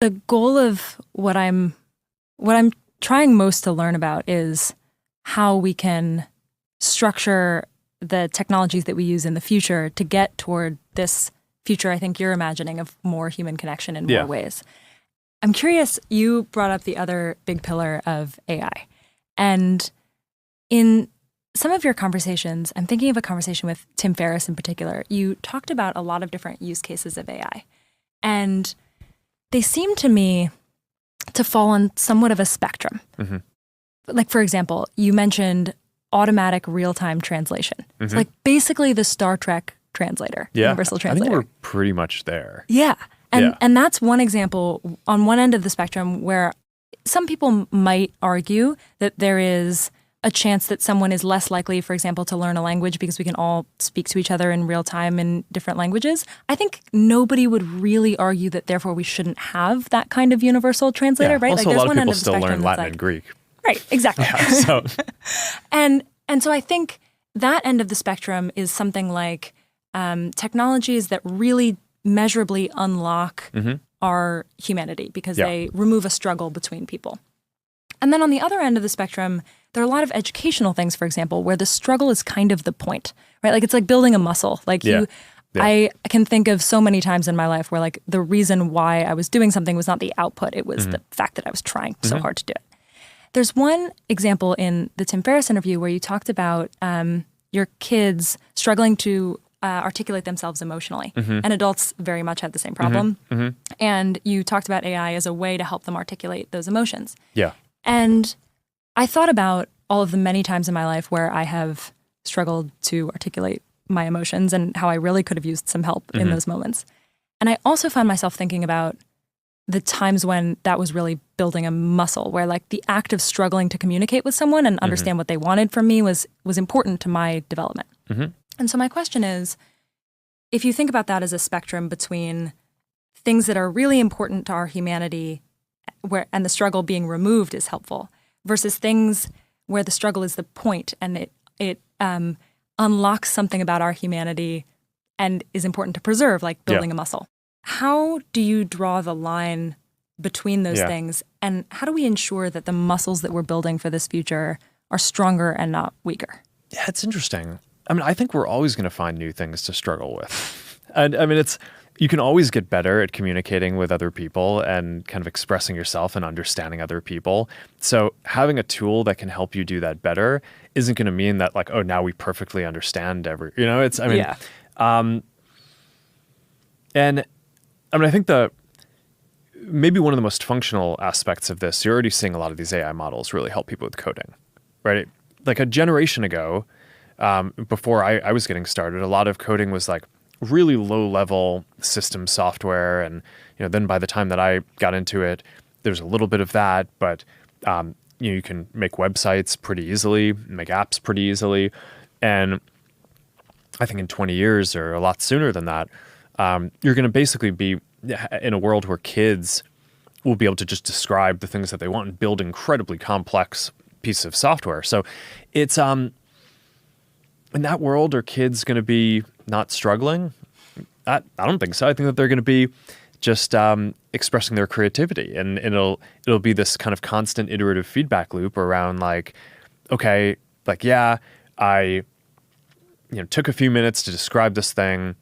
The goal of what I'm trying most to learn about is how we can structure the technologies that we use in the future to get toward this future I think you're imagining of more human connection in more ways. I'm curious, you brought up the other big pillar of AI. And in some of your conversations, I'm thinking of a conversation with Tim Ferriss in particular, you talked about a lot of different use cases of AI. And they seem to me to fall on somewhat of a spectrum. Mm-hmm. Like, for example, you mentioned automatic real-time translation. Mm-hmm. It's like basically the Star Trek translator, universal translator. I think we're pretty much there. Yeah. And that's one example on one end of the spectrum where some people might argue that there is a chance that someone is less likely, for example, to learn a language because we can all speak to each other in real time in different languages. I think nobody would really argue that therefore we shouldn't have that kind of universal translator, right? Also, like, a lot of people still learn Latin and Greek. Right, exactly. So. And so I think that end of the spectrum is something like technologies that really measurably unlock our humanity because they remove a struggle between people. And then on the other end of the spectrum, there are a lot of educational things, for example, where the struggle is kind of the point, right? Like it's like building a muscle. Like I can think of so many times in my life where like the reason why I was doing something was not the output. It was the fact that I was trying so hard to do it. There's one example in the Tim Ferriss interview where you talked about your kids struggling to articulate themselves emotionally. And adults very much have the same problem. And you talked about AI as a way to help them articulate those emotions. Yeah. And I thought about all of the many times in my life where I have struggled to articulate my emotions and how I really could have used some help in those moments. And I also found myself thinking about the times when that was really building a muscle, where like the act of struggling to communicate with someone and understand what they wanted from me was important to my development. And so my question is, if you think about that as a spectrum between things that are really important to our humanity and the struggle being removed is helpful, versus things where the struggle is the point and it unlocks something about our humanity and is important to preserve, like building a muscle. How do you draw the line between those things? And how do we ensure that the muscles that we're building for this future are stronger and not weaker? Yeah, it's interesting. I mean, I think we're always going to find new things to struggle with. And I mean, you can always get better at communicating with other people and kind of expressing yourself and understanding other people. So having a tool that can help you do that better isn't going to mean that like, oh, now we perfectly understand and I think maybe one of the most functional aspects of this, you're already seeing a lot of these AI models really help people with coding, right? Like a generation ago, before I was getting started, a lot of coding was like really low-level system software, and then by the time that I got into it, there's a little bit of that, but you can make websites pretty easily, make apps pretty easily, and I think in 20 years or a lot sooner than that, you're going to basically be in a world where kids will be able to just describe the things that they want and build incredibly complex pieces of software. So it's in that world, are kids going to be not struggling? I don't think so. I think that they're going to be just expressing their creativity, and it'll be this kind of constant iterative feedback loop around like, okay, like I took a few minutes to describe this thing.